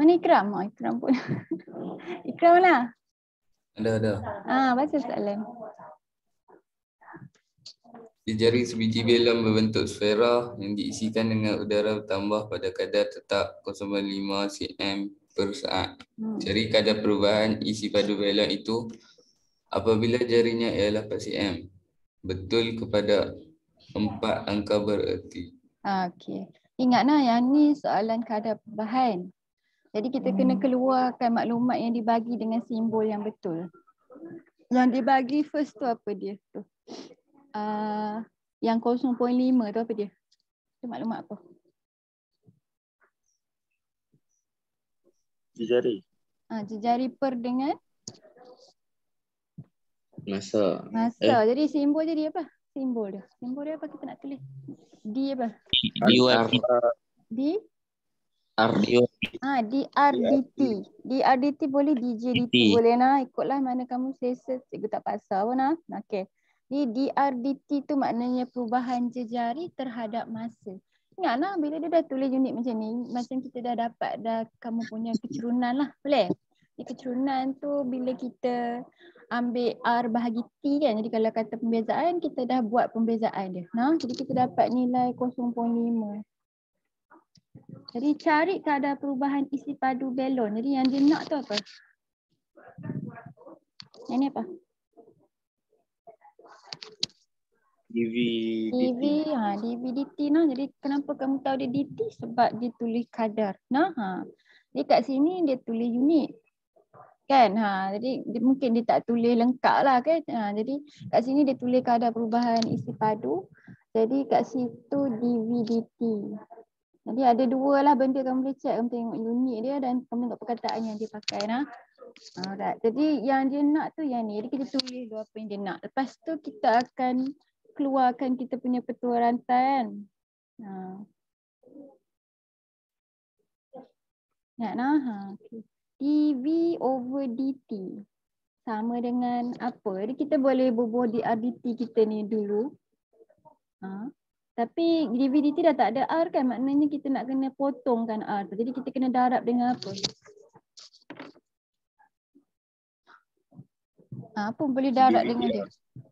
Mana Ikram? Oh, Ikram pun. Ikram mana? Ada. Baca soalan. Di jari sebiji belon berbentuk sfera yang diisikan dengan udara bertambah pada kadar tetap 0,5 cm per saat. Cari kadar perubahan isi padu belon itu apabila jarinya ialah 4 cm. Betul kepada 4 angka bererti. Okey. Ingat yang ni soalan kadar perubahan. Jadi kita kena keluarkan maklumat yang dibagi dengan simbol yang betul. Yang dibagi first tu apa dia tu? Yang 0.5 tu apa dia? Itu maklumat apa? Jejari. Jejari per dengan? Masa. Jadi simbol jadi apa? Simbol dia apa kita nak tulis? D apa? D? DRDT. DRDT boleh DJDT boleh ikutlah mana kamu selesa, cikgu tak paksa pun Okey. Di DRDT tu maknanya perubahan jejari terhadap masa. Ingat bila dia dah tulis unit macam ni, macam kita dah dapat kamu punya kecerunan lah, boleh? Di kecerunan tu bila kita ambil R bahagi T kan, jadi kalau kata pembezaan kita dah buat pembezaan dia. Jadi kita dapat nilai 0.5. Jadi cari kadar perubahan isi padu belon. Jadi yang dia nak tu apa? Yang ni apa? DV/dt. Jadi kenapa kamu tahu dia DT? Sebab dia tulis kadar. Jadi kat sini dia tulis unit. Kan? Jadi mungkin dia tak tulis lengkap lah kan. Jadi kat sini dia tulis kadar perubahan isi padu. Jadi kat situ DV/dt. Jadi ada dua lah benda kamu boleh check. Kamu tengok unit dia dan kamu tengok perkataan yang dia pakai. Alright. Jadi yang dia nak tu yang ni. Jadi kita tulis dulu apa yang dia nak. Lepas tu kita akan keluarkan kita punya petua rantai kan. Okay. dV/dt sama dengan apa? Jadi kita boleh berbual DRDT kita ni dulu. Tapi dV/dt dah tak ada R kan, maknanya kita nak kena potongkan R. Jadi kita kena darab dengan apa? Apa boleh darab dengan dia?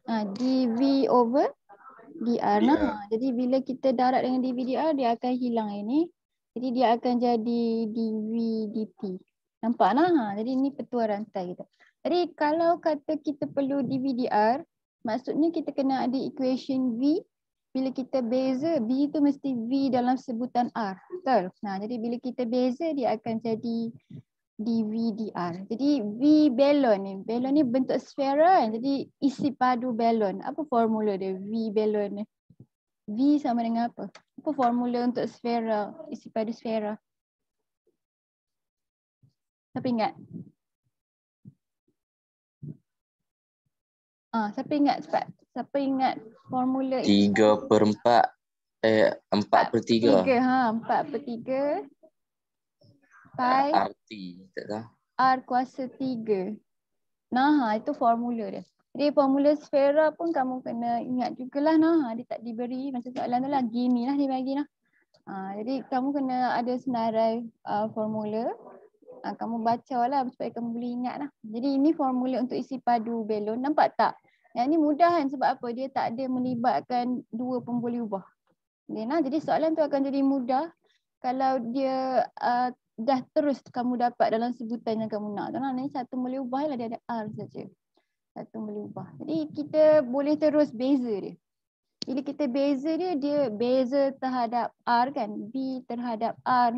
dV/dr. Jadi bila kita darab dengan dV/dr, dia akan hilang ini. Jadi dia akan jadi dV/dt. Nampak Jadi ini petua rantai kita. Jadi kalau kata kita perlu dV/dr, maksudnya kita kena ada equation V. Bila kita beza, B tu mesti V dalam sebutan R. Betul? Jadi bila kita beza, dia akan jadi dV/dr. Jadi V belon ni bentuk sfera kan. Jadi isi padu belon. Apa formula dia V belon ni? V sama dengan apa? Apa formula untuk sfera, isi padu sfera? Siapa ingat? Siapa ingat cepat? Siapa ingat formula 3/4 4/3. 4/3 pi RT tak tahu. R kuasa 3. Itu formula dia. Jadi formula sfera pun kamu kena ingat jugalah. Dia tak diberi macam soalan tu lah. Gini lah dia bagi jadi kamu kena ada senarai formula. Kamu bacalah supaya kamu boleh ingat lah. Jadi ini formula untuk isi padu belon. Nampak tak? Yang ni mudah kan sebab apa? Dia tak ada melibatkan dua pun boleh ubah. Jadi soalan tu akan jadi mudah kalau dia dah terus kamu dapat dalam sebutan yang kamu nak. Ni satu boleh ubah lah, dia ada R saja. Satu boleh ubah. Jadi kita boleh terus beza dia. Bila kita beza dia beza terhadap R kan. B terhadap R.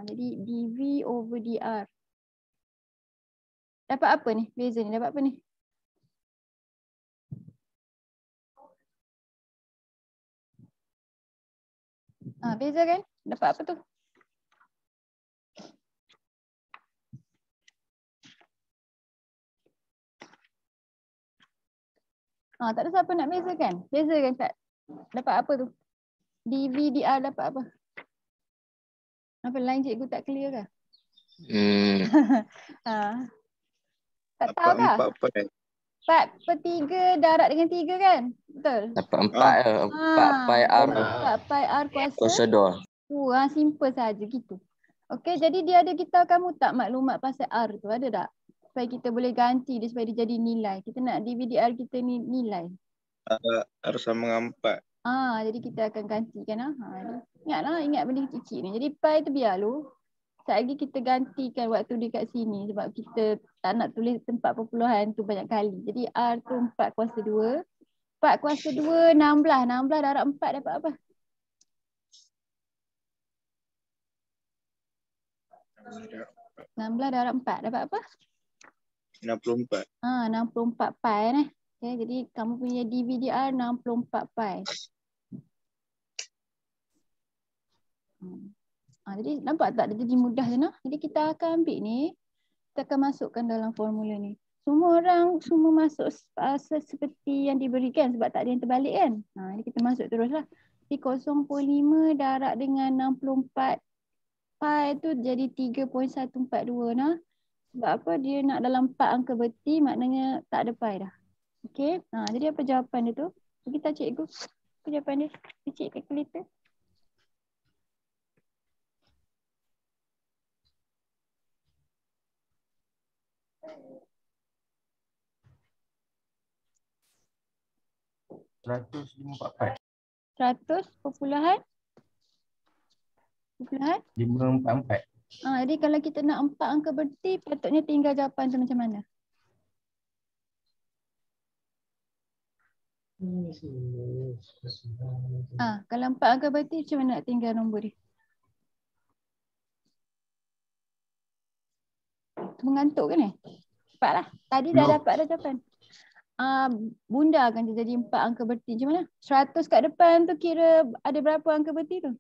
Jadi dV/dr. Dapat apa ni? Beza ni dapat apa ni? Beza kan? Dapat apa tu? Tak ada siapa nak beza kan? Beza kan tak? Dapat apa tu? dV/dr dapat apa? Apa line cikgu tak clear ke? Tak tahu ke? 4/3 darab dengan 3 kan? Betul? Dapat 4 pi R. 4 pi R kuasa 2. Simple saja gitu. Okey, jadi dia ada kita kamu tak maklumat pasal R tu, ada tak? Supaya kita boleh ganti dia supaya dia jadi nilai. Kita nak DVDR kita ni nilai. Harus sama dengan 4. Jadi kita akan gantikan ingatlah, ingat benda kecil ni. Jadi pi tu biar lu. Sekejap lagi kita gantikan waktu dekat sini sebab kita tak nak tulis tempat perpuluhan tu banyak kali. Jadi R tu 4/2. 4/2 16. 16 darab 4 dapat apa? 16 darab 4 dapat apa? 64. 64 pi ni. Okay, jadi kamu punya DVDR 64 pi. Jadi nampak tak dia jadi mudah je nah. Jadi kita akan ambil ni, kita akan masukkan dalam formula ni. Semua orang semua masuk seperti yang diberikan sebab tak ada yang terbalik kan. Jadi kita masuk teruslah. Jadi 0.5 darab dengan 64 pi tu jadi 3.142 nah. Sebab apa dia nak dalam 4 angka berti maknanya tak ada pi dah. Okey. Jadi apa jawapan dia tu? Kita cikgu. Apa jawapan dia? Cik kalkulator. Seratus 54 100 544. Jadi kalau kita nak 4 angka berti, patutnya tinggal jawapan tu macam mana? Kalau 4 angka berti, macam mana nak tinggal nombor dia? Mengantuk ke ni? Cepat lah. Tadi dah dapat dah jawapan. Bunda akan jadi 4 angka berti. Macam mana? 100 kat depan tu kira ada berapa angka berti tu?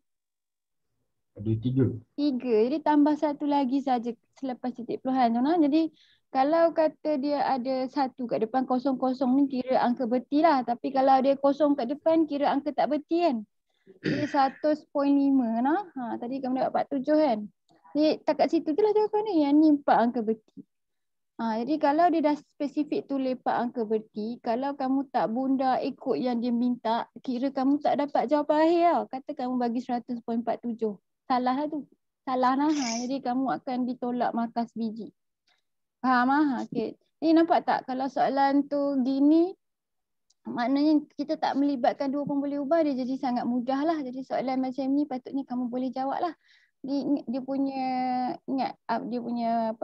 Ada 3. 3. Jadi tambah satu lagi saja selepas titik puluhan tu. Jadi kalau kata dia ada 1 kat depan, 00 ni kira angka berti lah. Tapi kalau dia 0 kat depan kira angka tak berti kan. Jadi 100.5 nah. Tadi kamu dapat 47 kan. Jadi tak kat situ tu lah jawapan ni. Yang ni 4 angka berti. Jadi kalau dia dah spesifik tulis 4 angka berti, kalau kamu tak bunda ikut yang dia minta, kira kamu tak dapat jawapan akhir tau. Kata kamu bagi 100.47. Salah lah tu. Salah nah. Jadi kamu akan ditolak markah sebiji. Faham lah? Okay. Ni nampak tak kalau soalan tu gini, maknanya kita tak melibatkan dua pun boleh ubah, dia jadi sangat mudah lah. Jadi soalan macam ni patutnya kamu boleh jawab lah. Dia punya, ingat dia punya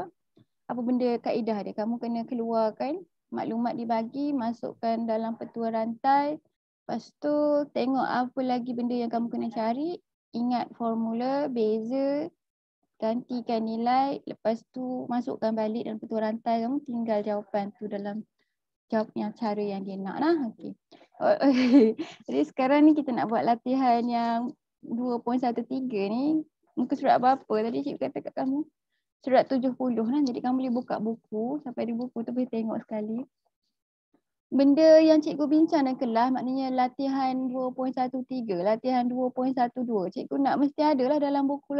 apa benda kaedah dia. Kamu kena keluarkan maklumat dibagi, masukkan dalam petua rantai. Lepas tu tengok apa lagi benda yang kamu kena cari. Ingat formula, beza, gantikan nilai. Lepas tu masukkan balik dalam petua rantai. Kamu tinggal jawapan tu dalam jawab yang cara yang dia nak lah. Okay. Jadi sekarang ni kita nak buat latihan yang 2.13 ni. Muka surat berapa tadi cikgu kata kat kamu? Surat 70 lah. Jadi kamu boleh buka buku. Sampai di buku tu boleh tengok sekali. Benda yang cikgu bincang dalam kelas maknanya latihan 2.13, latihan 2.12. Cikgu nak mesti ada lah dalam buku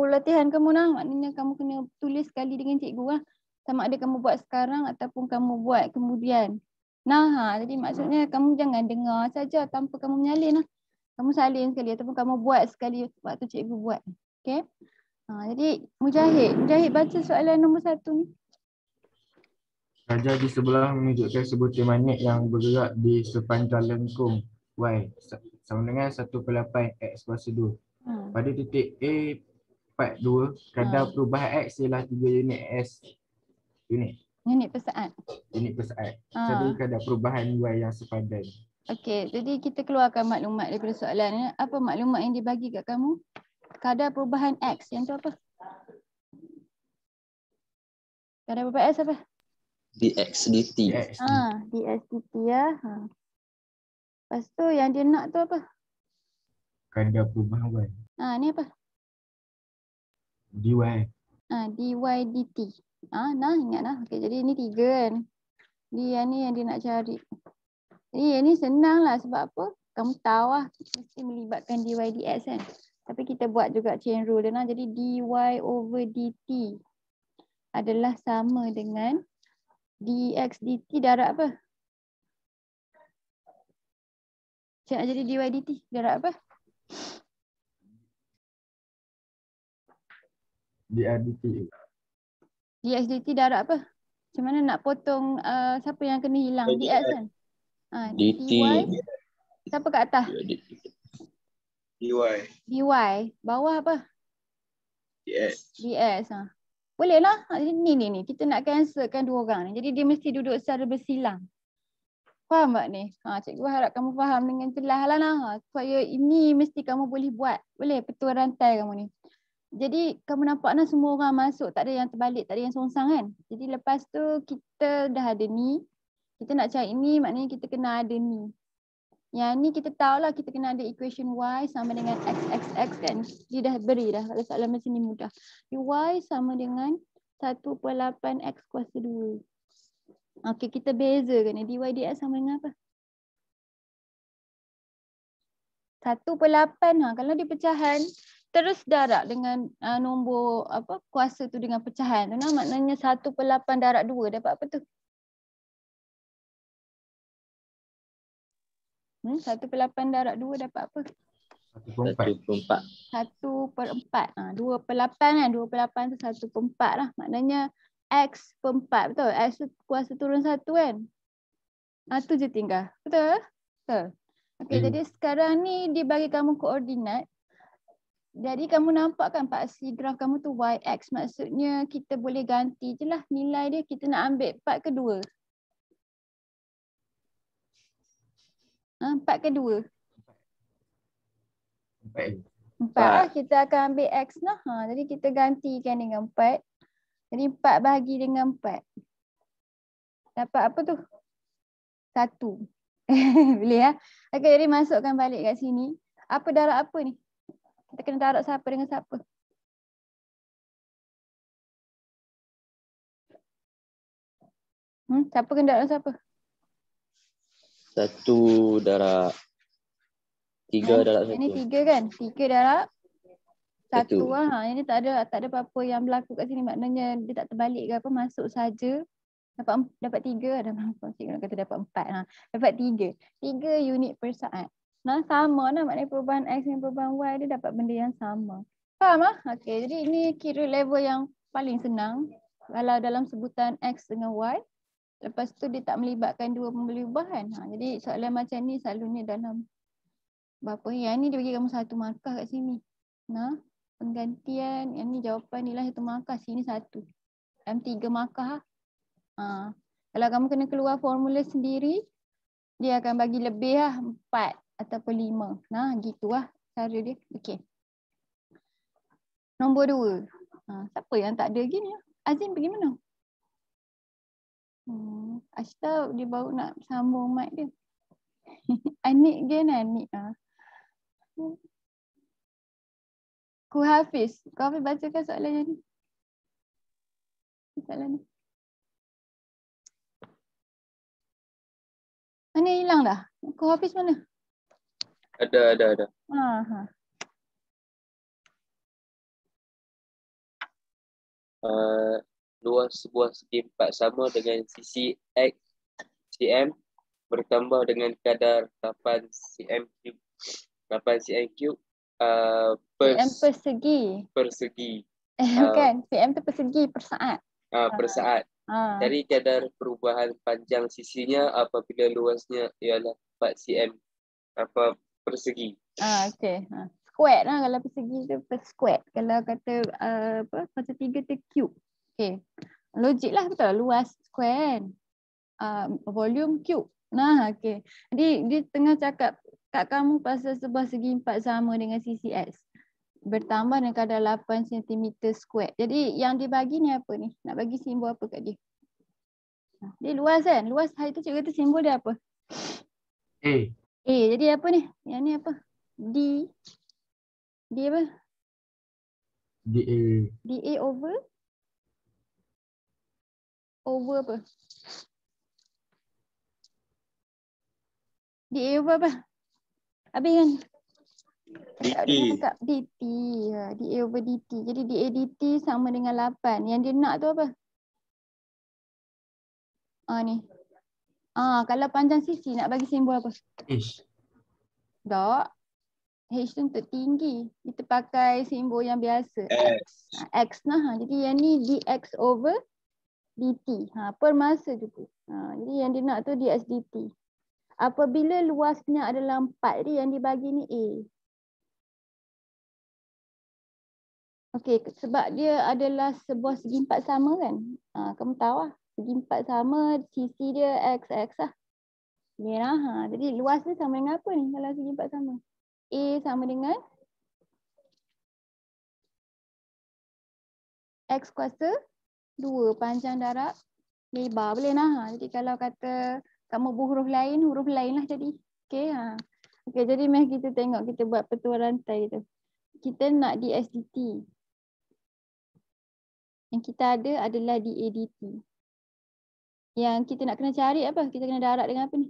latihan kamu lah. Maknanya kamu kena tulis sekali dengan cikgu lah. Sama ada kamu buat sekarang ataupun kamu buat kemudian. Jadi maksudnya kamu jangan dengar saja tanpa kamu menyalin lah. Kamu salin sekali ataupun kamu buat sekali waktu cikgu buat. Okay. Jadi Mujahid baca soalan nombor 1 ni. Raja di sebelah menunjukkan sebutir magnet yang bergerak di sepanjang lengkung Y sama dengan 1/8 X kuasa 2. Pada titik A 42, kadar perubahan X ialah 3 unit S unit per saat. Jadi kadar perubahan Y yang sepadan. Okey, jadi kita keluarkan maklumat daripada soalan ni. Apa maklumat yang dibagi kat kamu? Kadar perubahan X, yang tu apa? Kadar perubahan X apa? dx dt. dx dt ya. Lepas tu yang dia nak tu apa? Kadar perubahan Y. Ni apa? dy. Dy dt. Ingat lah. Okey, jadi ni 3 kan. Dia ni yang dia nak cari. Jadi yang ni senang lah sebab apa? Kamu tahu lah mesti melibatkan dy dx kan. Tapi kita buat juga chain rule dia. Jadi dy over dt adalah sama dengan dx dt darab apa? Cik nak jadi dy dt darab apa? DRDT. DX dt darab apa? Macam mana nak potong siapa yang kena hilang? DX kan? DT. dy. Siapa kat atas? DY. dy. Bawah apa? DS. dx. Boleh lah. Ni. Kita nak cancelkan dua orang ni. Jadi dia mesti duduk secara bersilang. Faham tak ni? Cikgu harap kamu faham dengan jelas lah nah. Supaya ini mesti kamu boleh buat. Boleh petua rantai kamu ni. Jadi kamu nampak nah semua orang masuk. Tak ada yang terbalik, tak ada yang songsang kan. Jadi lepas tu kita dah ada ni. Kita nak cari ni maknanya kita kena ada ni. Yang ni kita tahulah kita kena ada equation y sama dengan x kan. Dia dah beri dah. Kalau soalan macam ni mudah. Y sama dengan 1/8 x kuasa 2. Okey, kita bezakan ni. Dy dx sama dengan apa? 1/8. Kalau dia pecahan, terus darab dengan nombor apa kuasa tu dengan pecahan tu. Maknanya 1/8 darab 2 dapat apa tu? 1/8 darab 2 dapat apa? 1/4. 1/4. 1/4. 2/8 kan? 2/8 tu 1/4 lah. Maknanya x per 4. Betul? X tu kuasa turun 1 kan? Tu je tinggal. Betul? Betul. Okey, jadi sekarang ni dia bagi kamu koordinat. Jadi kamu nampak kan paksi graf kamu tu yx. Maksudnya kita boleh ganti je lah nilai dia. Kita nak ambil 4 ke 2? 4 ke 2? 4 lah. Kita akan ambil x lah. Jadi kita gantikan dengan 4. Jadi 4 bahagi dengan 4. Dapat apa tu? 1. Boleh ya? Okey, jadi masukkan balik kat sini. Apa darab apa ni? Kita kena darab siapa dengan siapa? Siapa kena darab siapa? 1 darab 3 darab 1. Ini 3 kan? 3 darab 1 Satu. lah. Ini tak ada apa-apa yang berlaku kat sini. Maknanya dia tak terbalik ke apa. Masuk saja. Dapat 3. Cikgu nak kata dapat 4. Dapat 3. 3 unit per saat. Sama lah. Maknanya perubahan X dan perubahan Y dia dapat benda yang sama. Faham lah? Okey, jadi ini kira level yang paling senang. Kalau dalam sebutan X dengan Y. Lepas tu dia tak melibatkan dua pemberubahan. Jadi soalan macam ni selalunya dalam berapa yang ni dia bagi kamu 1 markah kat sini. Penggantian, yang ni jawapan ni lah 1 markah, sini 1. Dalam 3 markah. Kalau kamu kena keluar formula sendiri, dia akan bagi lebih lah 4 ataupun 5. Gitulah cara dia. Okey. Nombor 2. Siapa yang tak ada gini? Azim pergi mana? Ashta dia baru nak sambung mic dia. Anik dia Anik. Ku Hafiz. Kau Hafiz bacakan soalan ni. Soalan ni. Mana hilang dah? Ku Hafiz mana? Ada. Luas sebuah segi 4 sama dengan sisi X cm bertambah dengan kadar 8 cm cube. 8 cm cube cm persegi. Bukan. Cm tu persegi per saat. Per saat. Dari kadar perubahan panjang sisinya apabila luasnya ialah 4 cm persegi. Okey. Square lah kalau persegi tu per square. Kalau kata pasal 3 tu cube. Okey. Logik lah betul. Luas square kan. Volume cube. Okey. Jadi dia tengah cakap kat kamu pasal sebuah segi 4 sama dengan sisi X. Bertambah dengan kadar 8 cm square. Jadi yang dia bagi ni apa ni? Nak bagi simbol apa kat dia? Dia luas kan? Luas hari tu cikgu kata simbol dia apa? A. Jadi apa ni? Yang ni apa? D apa? DA. DA over apa? DA over apa? Habis kan? DT. DA over DT. Jadi DA DT sama dengan 8. Yang dia nak tu apa? Ni. Kalau panjang sisi nak bagi simbol apa? H. Tak. H tu untuk tinggi. Kita pakai simbol yang biasa. X. X nah. Jadi yang ni dx over dt. Per masa juga. Jadi yang dia nak tu dx dt. Apabila luasnya adalah 4, dia yang dibagi ni A. Okey, sebab dia adalah sebuah segi empat sama kan. Kamu tahu lah. Segi empat sama, sisi dia x lah. Okay, lah. Jadi luas dia sama dengan apa ni kalau segi empat sama? A sama dengan X kuasa 2 panjang darab lebar. Boleh lah. Jadi kalau kata kamu berhuruf lain lah jadi. Okay. Okay, jadi mari kita tengok, kita buat petua rantai tu. Kita nak dx dt. Yang kita ada adalah dA dt. Yang kita nak kena cari apa? Kita kena darab dengan apa ni?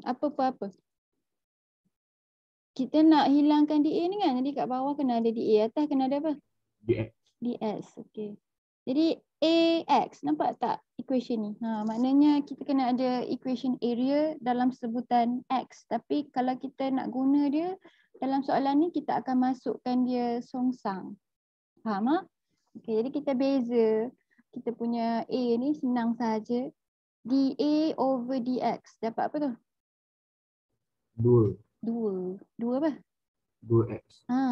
Apa? Kita nak hilangkan dA ni kan. Jadi kat bawah kena ada dA. Atas kena ada apa? dx. dx. Okay. Jadi AX. Nampak tak equation ni? Maknanya kita kena ada equation area dalam sebutan X. Tapi kalau kita nak guna dia dalam soalan ni, kita akan masukkan dia songsang. Faham tak? Okay, jadi kita beza. Kita punya A ni senang saja. dA over dx. Dapat apa tu? 2. 2 apa? 2x.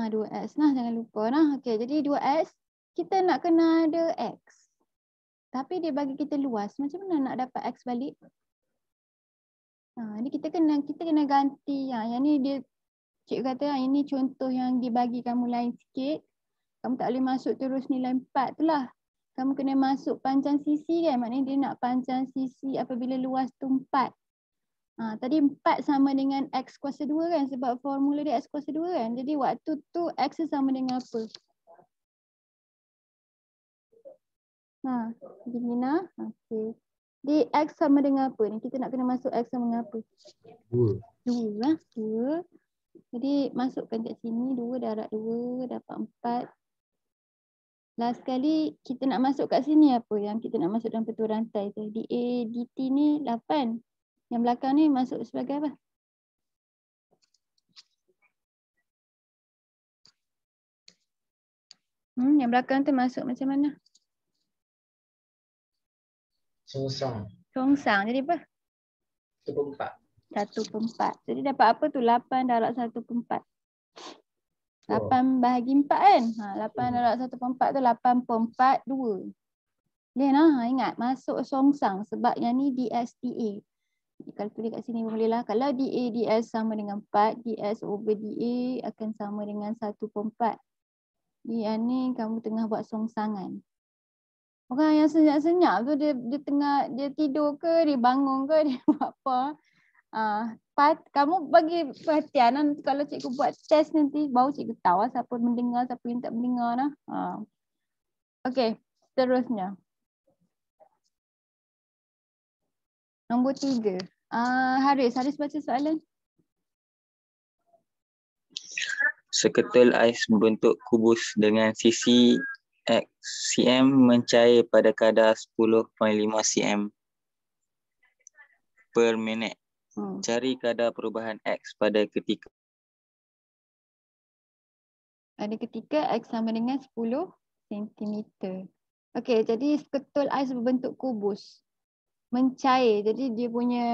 2x nah, jangan lupa nah. Okey, jadi 2x kita nak kena ada x. Tapi dia bagi kita luas. Macam mana nak dapat x balik? Ni kita kena ganti. Yang ni dia cikgu kata ini contoh yang dibagi kamu lain sikit. Kamu tak boleh masuk terus nilai 4 tu lah. Kamu kena masuk panjang sisi kan. Maknanya dia nak panjang sisi apabila luas tu 4. Tadi 4 sama dengan X kuasa 2 kan. Sebab formula dia X kuasa 2 kan. Jadi waktu tu X sama dengan apa? Begini lah. Okay. Di X sama dengan apa ni? Kita nak kena masuk X sama dengan apa? 2. 2 lah. 2. Jadi masukkan kat sini. 2 darab 2 dapat 4. Last sekali kita nak masuk kat sini apa? Yang kita nak masuk dalam petua rantai tu. dA dt ni 8. Yang belakang ni masuk sebagai apa? Yang belakang tu masuk macam mana? Songsang. Songsang. Jadi apa? 1/4. 1/4. Jadi dapat apa tu? 8 darab 1/4. 8 bahagi 4 kan? 8 darab 1/4 tu 8/4 2. Boleh lah. Ingat masuk songsang sebab yang ni dx dA. Kalau tulis kat sini boleh lah. Kalau dA dx sama dengan 4, dx over dA akan sama dengan 1/4. Yang ni kamu tengah buat songsangan. Orang yang senyap-senyap tu dia tidur ke, dia bangun ke, dia buat apa. Kamu bagi perhatian nanti kalau cikgu buat test nanti baru cikgu tahu siapa mendengar, siapa yang tak mendengar lah. Okey, seterusnya. Nombor 3. Haris baca soalan. Seketul ais berbentuk kubus dengan sisi X cm mencair pada kadar 10.5 cm per minit. Cari kadar perubahan X pada ketika. Ada ketika X sama dengan 10 cm. Okey, jadi seketul ais berbentuk kubus. Mencair. Jadi dia punya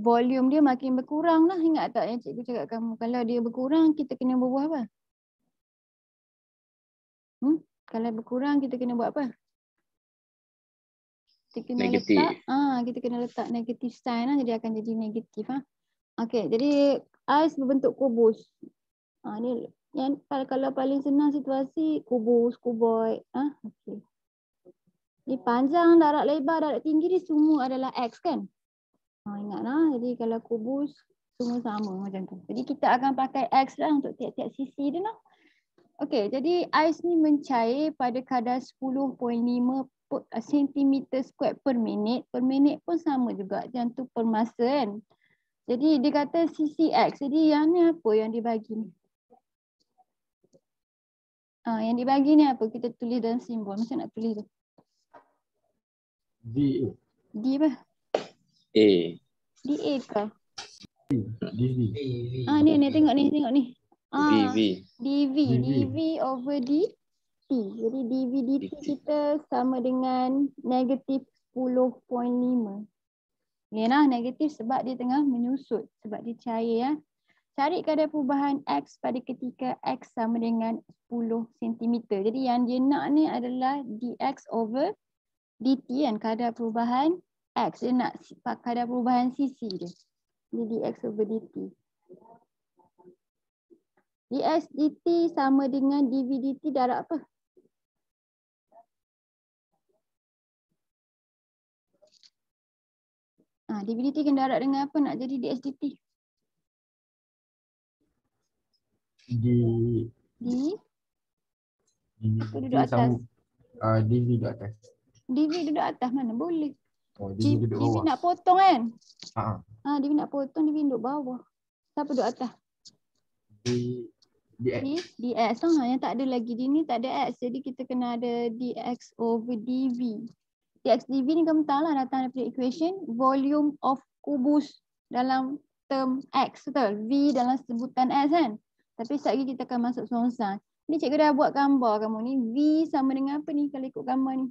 volume dia makin berkurang lah. Ingat tak yang cikgu cakap kamu? Kalau dia berkurang, kita kena berbuat apa? Kalau berkurang, kita kena buat apa? Kita kena negatif. Kita kena letak negatif sign lah. Jadi akan jadi negatif. Okey, jadi ais berbentuk kubus. Ni yang kalau paling senang situasi kubus, kuboid. Okey. Ni panjang, darab lebar, darab tinggi ni semua adalah X kan? Ingatlah, jadi kalau kubus semua sama macam tu. Jadi kita akan pakai X lah untuk tiap-tiap sisi dia lah. Okey, jadi ais ni mencair pada kadar 10.5 cm square per minit. Per minit pun sama juga, macam tu per masa kan. Jadi dia kata sisi X. Jadi yang ni apa yang dibagi ni? Yang dibagi ni apa? Kita tulis dalam simbol. Macam nak tulis tu? D. D apa? A. DA ke? DV. Ni tengok ni. V. DV over DT. Jadi DV DT kita sama dengan negatif 10.5. Ni lah negatif sebab dia tengah menyusut. Sebab dia cair ya. Cari kadar perubahan X pada ketika X sama dengan 10 cm. Jadi yang dia nak ni adalah dx over dt kan. Kadar perubahan X. Dia nak kadar perubahan CC dia. Jadi dx over dt. dx dt sama dengan dv dt darab apa? dv dt kena darab dengan apa nak jadi dx dt? DV duduk atas. DV duduk atas. DV duduk atas mana? Boleh. DV duduk DV bawah. nak potong kan? DV DV nak potong, DV duduk bawah. Siapa duduk atas? DX. dx. Yang tak ada lagi. Di ni tak ada x. Jadi kita kena ada dx over dv. dx dv ni kamu tahu lah datang daripada equation volume of kubus dalam term x. Betul? V dalam sebutan x kan? Tapi sekejap lagi kita akan masuk soalan. Ni cikgu dah buat gambar kamu ni. V sama dengan apa ni kalau ikut gambar ni?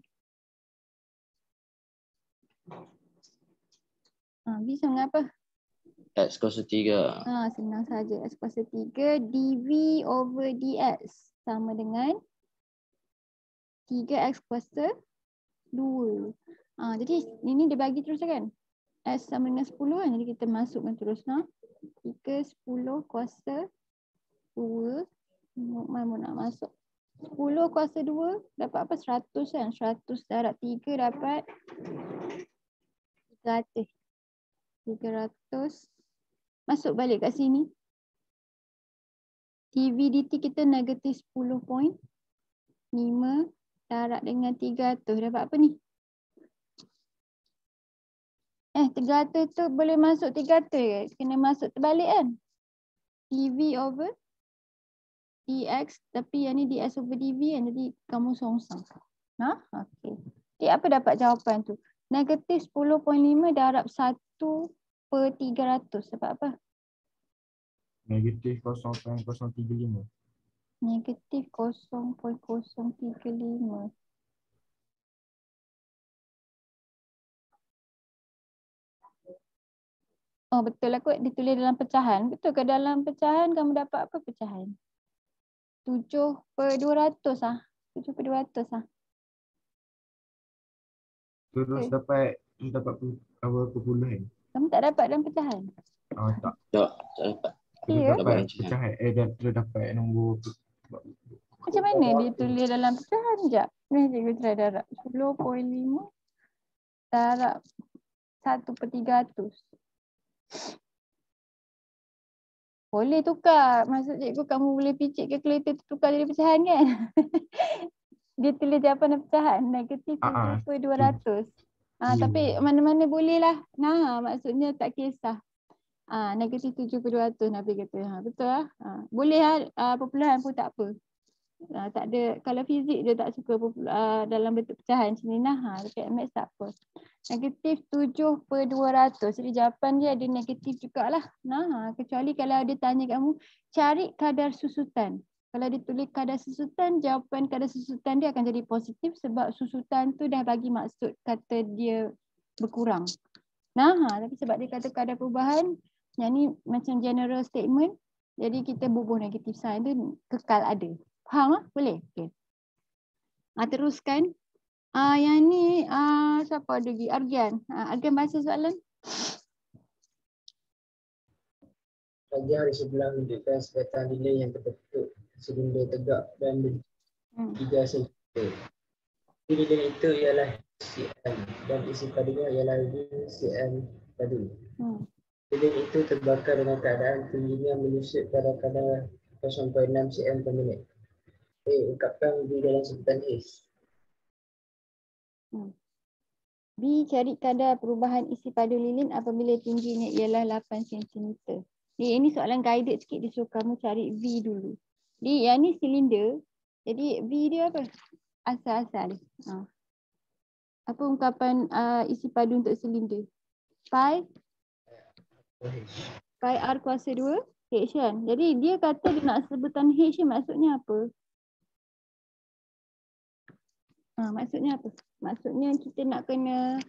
V sama dengan apa? X kuasa 3. Senang saja. X kuasa 3 dv over dx sama dengan 3x kuasa 2. Jadi ini dia bagi terus kan? X sama dengan 10 kan? Jadi kita masukkan terus. 3 10 kuasa 2. Mana nak masuk? 10 kuasa 2 dapat apa? 100 kan? 100 darab 3 dapat 300. Masuk balik kat sini. dv dt kita negatif 10.5 darab dengan 300. Dapat apa ni? 300 tu boleh masuk 300 ke? Kena masuk terbalik kan? dv over dx. Tapi yang ni dx over dv kan? Jadi kamu songsang. Okey. Jadi apa dapat jawapan tu? Negatif 10.5 darab 1 per 300. Dapat apa? Negatif 0.035. Negatif 0.035. Oh betul lah kot ditulis dalam pecahan. Betul ke dalam pecahan kamu dapat apa pecahan? 7 per 200 lah. 7 per 200 lah. Terus dapat apa perpuluhan? Kamu tak dapat dalam pecahan? Tak. Tak dapat. Ya? Dapat pecahan. Terus dapat nombor. Macam mana dia tulis dalam pecahan? Sekejap. Ni cikgu try darab. 10.5 darab 1 per 300. Boleh tukar. Maksud cikgu kamu boleh picit kalkulator tu tukar jadi pecahan kan? Dia tulis jawapan dan pecahan. Negatif 7 per 200. Tapi mana-mana boleh lah. Maksudnya tak kisah. Negatif 7 per 200 Nabi kata. Betul lah. Boleh lah. Perpuluhan pun tak apa. Tak ada. Kalau fizik dia tak suka dalam bentuk pecahan macam ni lah. Dekat maths tak apa. Negatif 7 per 200. Jadi jawapan dia ada negatif jugalah. Kecuali kalau dia tanya kamu cari kadar susutan. Kalau dia tulis kadar susutan, jawapan kadar susutan dia akan jadi positif sebab susutan tu dah bagi maksud kata dia berkurang. Tapi sebab dia kata kadar perubahan, yang ni macam general statement, jadi kita bubuh negatif sign tu kekal ada. Faham lah? Boleh? Okay. Teruskan. Yang ni siapa ada lagi? Argian. Argian baca soalan. Bagi hari sebelah menunjukkan sebatan nilai yang terbentuk silinder tegak dan 3 cm. Nilai itu ialah cm dan isi padunya ialah V cm padu. Nilai itu terbakar dengan keadaan tingginya menyusut pada kadar 0.6 cm per minit. Ungkapkan V dalam sebutan H. B cari kadar perubahan isi padu lilin apabila tingginya ialah 8 cm. Ini soalan guided sikit, dia suruh kamu cari V dulu. Yang ni silinder. Jadi V dia apa? Asal-asal. Apa ungkapan isi padu untuk silinder? pi H. pi R kuasa 2 H kan. Jadi dia kata dia nak sebutan H ni maksudnya apa? Maksudnya apa? Maksudnya kita nak kena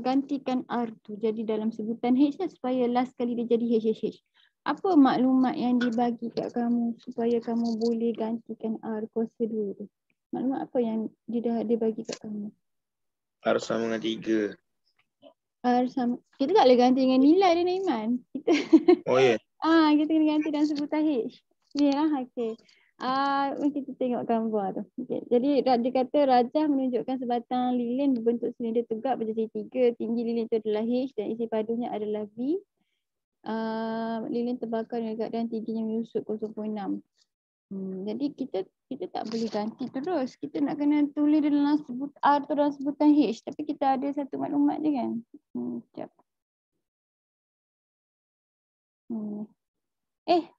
gantikan R tu jadi dalam sebutan H lah supaya last kali dia jadi H. Apa maklumat yang dibagi kat kamu supaya kamu boleh gantikan R kuasa 2 tu? Maklumat apa yang dia bagi kat kamu? R sama dengan 3. R sama. Kita tak boleh ganti dengan nilai dia Iman. Kita Oh ya. kita kena ganti dalam sebutan H. Ya lah, okey. Kita tengok gambar tu. Okay. Jadi dia kata rajah menunjukkan sebatang lilin berbentuk silinder tegak berjari 3. Tinggi lilin itu adalah H dan isi padunya adalah V. Lilin terbakar dekat dan tingginya menyusut 0.6. Jadi kita tak boleh ganti terus. Kita nak kena tulis dalam R tu dalam sebutan H. Tapi kita ada satu maklumat je kan. Sekejap.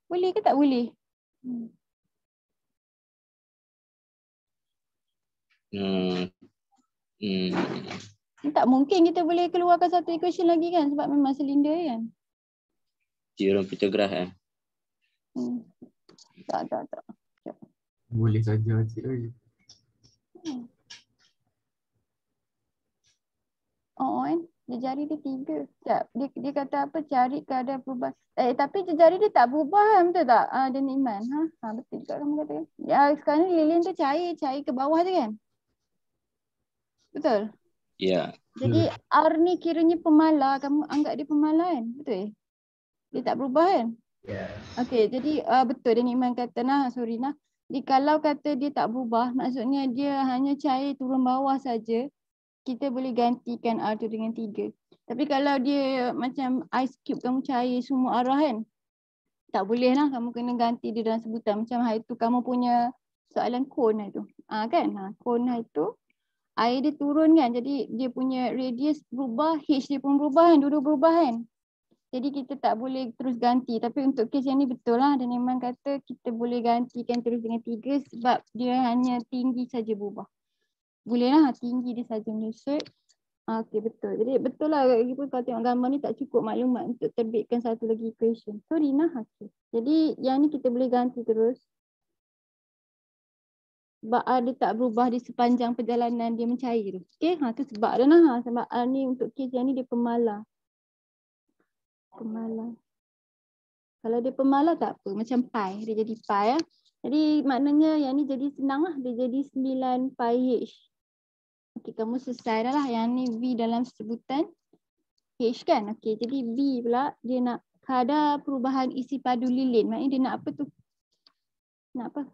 Boleh ke tak boleh? Tak mungkin kita boleh keluarkan satu equation lagi kan sebab memang silinder kan. Teorem Pythagoras kan. Tak. Boleh saja cik. Kan. Jari dia 3. Sekejap. Dia kata apa? Cari kadar perubahan. Tapi jari dia tak berubah kan? Betul tak? Dan Iman. Betul juga kamu kata. Sekarang ni lilin tu cair ke bawah je kan? Betul? Ya. Jadi R ni kiranya pemalar. Kamu anggap dia pemalar kan? Betul? Dia tak berubah kan? Ya. Okey, jadi betul dan Iman kata Jadi kalau kata dia tak berubah, maksudnya dia hanya cair turun bawah saja. Kita boleh gantikan R tu dengan 3. Tapi kalau dia macam ice cube kamu cair semua arah kan, tak boleh lah, kamu kena ganti dia dalam sebutan. Macam hari tu kamu punya soalan cone hari tu. Kan? Cone hari tu, air dia turun kan, jadi dia punya radius berubah, H dia pun berubah kan, dua-dua berubah kan. Jadi kita tak boleh terus ganti. Tapi untuk kes yang ni betul lah. Dan memang kata kita boleh gantikan terus dengan 3 sebab dia hanya tinggi saja berubah. Boleh lah, tinggi dia saja menyusut. Okey, betul. Jadi betul lah, lagipun kalau tengok gambar ni tak cukup maklumat untuk terbitkan satu lagi equation. So Rina, okey. Jadi yang ni kita boleh ganti terus. Sebab R dia tak berubah di sepanjang perjalanan dia mencair tu. Okey, tu sebab dia lah. Sebab R ni untuk kes yang ni dia pemalar. Kalau dia pemalar tak apa, macam pi, dia jadi pi lah. Jadi maknanya yang ni jadi senang lah, dia jadi 9 pi H. Okey, kamu selesai dah lah. Yang ni V dalam sebutan H kan. Okey, jadi B pula dia nak kadar perubahan isi padu lilin. Maknanya dia nak apa tu? Nak apa?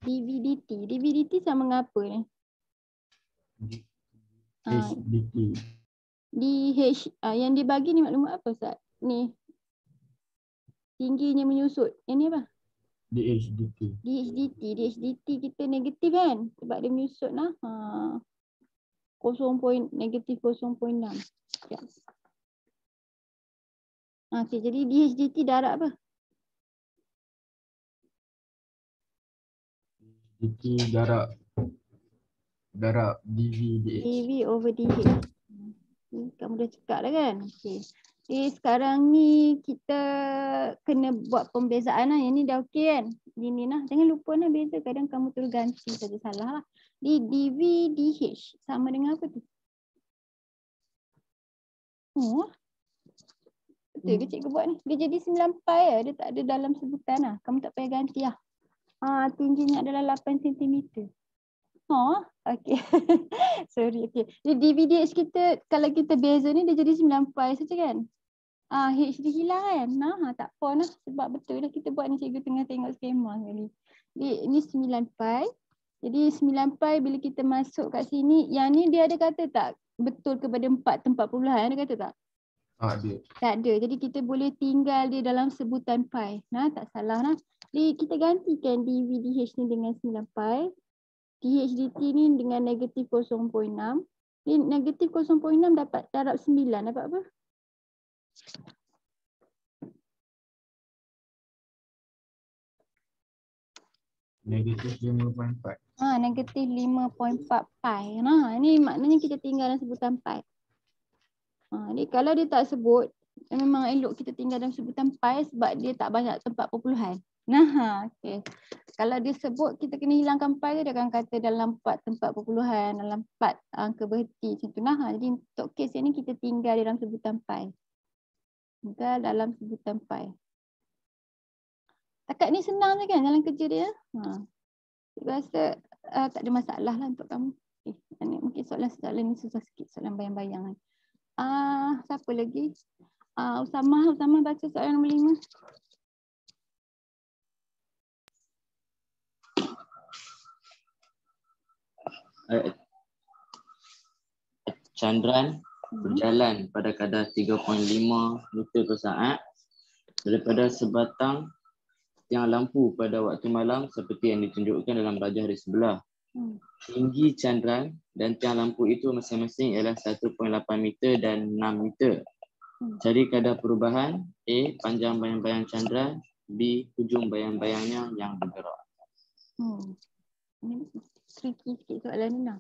DV/dt sama dengan apa ni? HDT. DH yang dibagi ni maklumat apa Ustaz? Ni tingginya menyusut. Yang ni apa? DHDT kita negatif kan? Sebab dia menyusut lah. Negatif 0.6. Ya. Okey, jadi DHDT darab apa? DT darab DV/DH. DV over DH. Kamu dah cakap dah kan? Okey. Sekarang ni kita kena buat pembezaan lah. Yang ni dah okey kan? Ini lah. Jangan lupa lah beza. Kadang kamu terus ganti saja salah lah. Di DV/DH sama dengan apa tu? Betul ke cikgu buat ni? Dia jadi 9 pi lah. Dia tak ada dalam sebutan lah. Kamu tak payah ganti lah. Tingginya adalah 8 cm. Okey. Sorry, okey. Jadi DV/DH kita, kalau kita beza ni dia jadi 9 pi saja kan? H dia hilang kan? Tak apa lah. Sebab betul lah kita buat ni, cikgu tengah tengok skema ni. Ini 9 pi. Jadi 9 pi bila kita masuk kat sini, yang ni dia ada kata tak betul kepada 4 tempat perpuluhan? Ada kata tak? Ada. Tak ada. Jadi kita boleh tinggal dia dalam sebutan pi. Tak salah lah. Jadi kita gantikan DV/DH ni dengan 9 pi. DHDT ni dengan negatif 0.6. Ni negatif 0.6 dapat darab 9. Dapat apa? Negatif 5.4. Negatif 5.4 pi. Nah, ni maknanya kita tinggal dalam sebutan pi. Jadi kalau dia tak sebut, memang elok kita tinggal dalam sebutan pi sebab dia tak banyak tempat perpuluhan. Nah, okey. Kalau dia sebut, kita kena hilangkan pi tu, dia akan kata dalam 4 tempat perpuluhan, dalam 4 angka berhenti macam tu. Nah, jadi untuk kes ni kita tinggal dalam sebutan pi. Tinggal dalam sebutan pi. Takat ni senang je kan jalan kerja dia? Saya rasa tak ada masalah lah untuk kamu. Mungkin soalan ni susah sikit, soalan bayang-bayang. Siapa lagi? Usamah baca soalan nombor 5. Chandran berjalan pada kadar 3.5 meter per saat daripada sebatang tiang lampu pada waktu malam seperti yang ditunjukkan dalam rajah di sebelah. Tinggi Chandran dan tiang lampu itu masing-masing ialah 1.8 meter dan 6 meter. Cari kadar perubahan A. Panjang bayang-bayang Chandran, B. Hujung bayang-bayangnya yang bergerak. Ini tricky sikit soalan ni lah.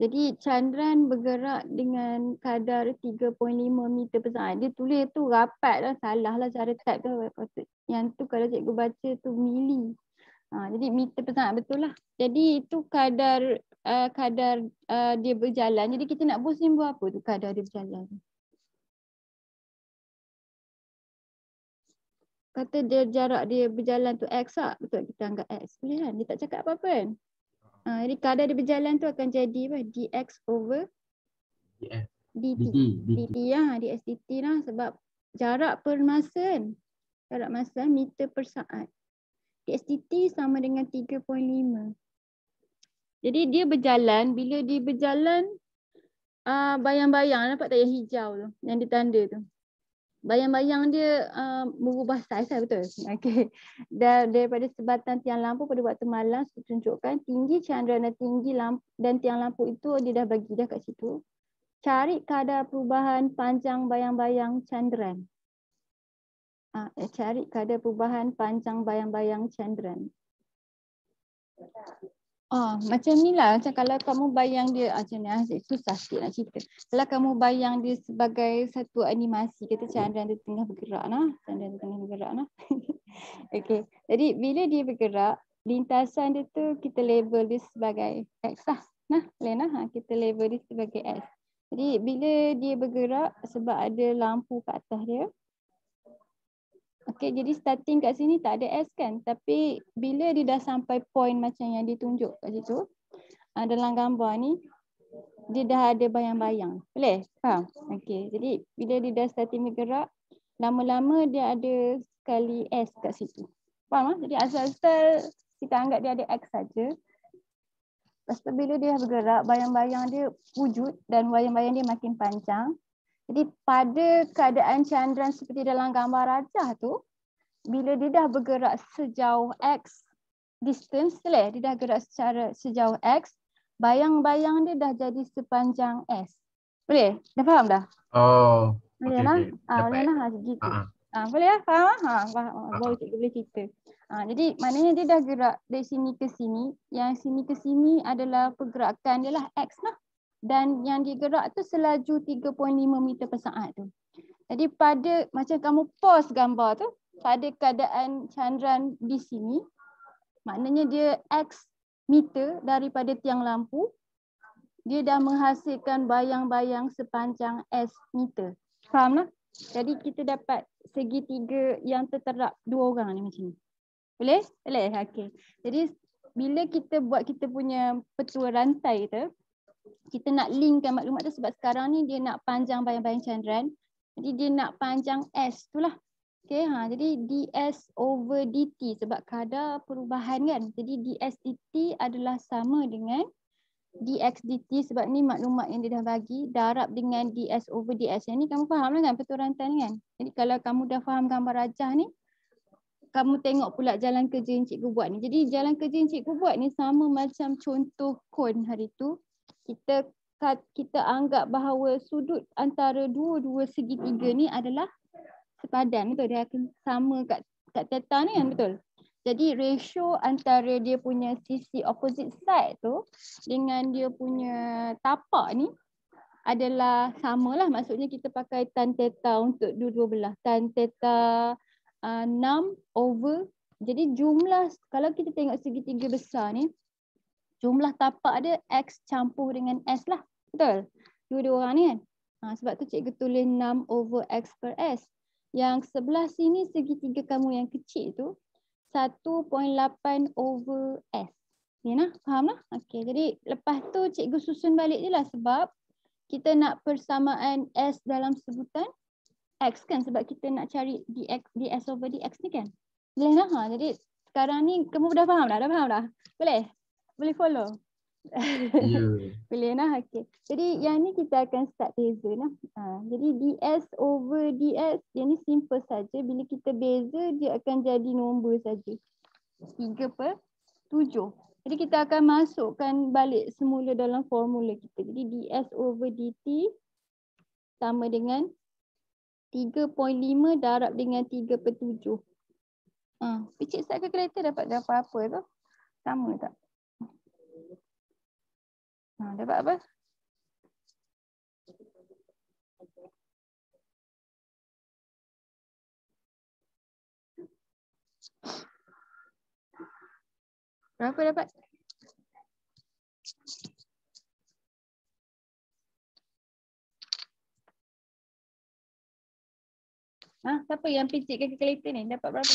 Jadi Chandran bergerak dengan kadar 3.5 meter per saat. Dia tulis tu rapat lah, salah lah cara type tu. Yang tu kalau cikgu baca tu mili. Jadi meter per saat betul lah. Jadi itu kadar dia berjalan. Jadi kita nak buat simbol apa tu kadar dia berjalan? Kata dia jarak dia berjalan tu X lah. Betul, kita anggap X. Boleh kan? Dia tak cakap apa-apa kan? Jadi kadar dia berjalan tu akan jadi apa? Dx over dt. dt lah. Dx dt lah sebab jarak per masa kan. Jarak masa meter per saat. Dx dt sama dengan 3.5. Jadi dia berjalan. Bila dia berjalan, bayang-bayang nampak tak yang hijau tu? Yang ditanda tu. Bayang-bayang dia berubah saiz lah, betul? Okey. Daripada sebatang tiang lampu pada waktu malam tunjukkan tinggi Chandran dan tinggi lampu dan tiang lampu itu dia dah bagi dah kat situ. Cari kadar perubahan panjang bayang-bayang Chandran. Cari kadar perubahan panjang bayang-bayang Chandran. Macam ni lah. Macam kalau kamu bayang dia, macam ni susah sikit nak cerita. Kalau kamu bayang dia sebagai satu animasi, kata Chandran dia tengah bergerak nah. Chandran dia tengah bergerak nah. Okey. Jadi bila dia bergerak, lintasan dia tu kita label dia sebagai X lah. Nah, boleh nah. Kita label dia sebagai X. Jadi bila dia bergerak sebab ada lampu kat atas dia. Okey, jadi starting kat sini tak ada S kan. Tapi bila dia dah sampai point macam yang ditunjuk kat situ, dalam gambar ni, dia dah ada bayang-bayang. Boleh? Faham? Okey, jadi bila dia dah starting bergerak, lama-lama dia ada sekali S kat situ. Faham? Jadi asal-asal kita anggap dia ada X saja. Lepas tu bila dia bergerak, bayang-bayang dia wujud dan bayang-bayang dia makin panjang. Jadi pada keadaan Chandran seperti dalam gambar rajah tu, bila dia dah bergerak sejauh X distance, dia dah gerak sejauh X, bayang-bayang dia dah jadi sepanjang S. Boleh? Dah faham dah? Boleh lah? Boleh lah gitu. Boleh lah? Faham? Faham. Baru cikgu boleh cerita. Jadi maknanya dia dah gerak dari sini ke sini. Yang sini ke sini adalah pergerakan dia lah X lah. Dan yang digerak tu selaju 3.5 meter per saat tu. Jadi pada macam kamu pause gambar tu, pada keadaan Chandran di sini, maknanya dia X meter daripada tiang lampu, dia dah menghasilkan bayang-bayang sepanjang S meter. Faham lah? Jadi kita dapat segitiga yang terterap dua orang ni macam ni. Boleh? Boleh? Okey. Jadi bila kita buat kita punya petua rantai kita nak linkkan maklumat tu sebab sekarang ni dia nak panjang bayang-bayang Chandran. Jadi dia nak panjang S tu lah. Okay, jadi ds over dt sebab kadar perubahan kan. Jadi ds dt adalah sama dengan dx dt sebab ni maklumat yang dia dah bagi darab dengan ds over ds. Yang ni kamu faham lah kan petua rantai ni kan. Jadi kalau kamu dah faham gambar rajah ni, kamu tengok pula jalan kerja yang cikgu buat ni. Jadi jalan kerja yang cikgu buat ni sama macam contoh kon hari tu. Kita anggap bahawa sudut antara dua-dua segitiga ni adalah sepadan, betul? Dia akan sama kat theta ni kan, betul? Jadi ratio antara dia punya sisi opposite side tu dengan dia punya tapak ni adalah samalah. Maksudnya kita pakai tan theta untuk dua-dua belah. Tan theta 6 over. Jadi jumlah, kalau kita tengok segitiga besar ni, jumlah tapak dia X campur dengan S lah. Betul? Dua-dua orang ni kan. Sebab tu cikgu tulis 6 over X per S. Yang sebelah sini segitiga kamu yang kecil tu 1.8 over S. Ya nah, faham lah? Okey, jadi lepas tu cikgu susun balik je lah sebab kita nak persamaan S dalam sebutan X kan, sebab kita nak cari dS over dx ni kan. Boleh lah? Jadi sekarang ni kamu dah faham dah? Dah faham dah? Boleh? Boleh follow? Ya. Boleh lah, okey. Jadi yang ni kita akan start beza lah. Jadi ds over ds dia ni simple saja. Bila kita beza dia akan jadi nombor saja. 3/7. Jadi kita akan masukkan balik semula dalam formula kita. Jadi ds over dt sama dengan 3.5 darab dengan 3/7. Picit start calculator dapat apa tu? Sama tak? Dapat apa? Berapa dapat? Siapa yang picit calculator ni? Dapat berapa?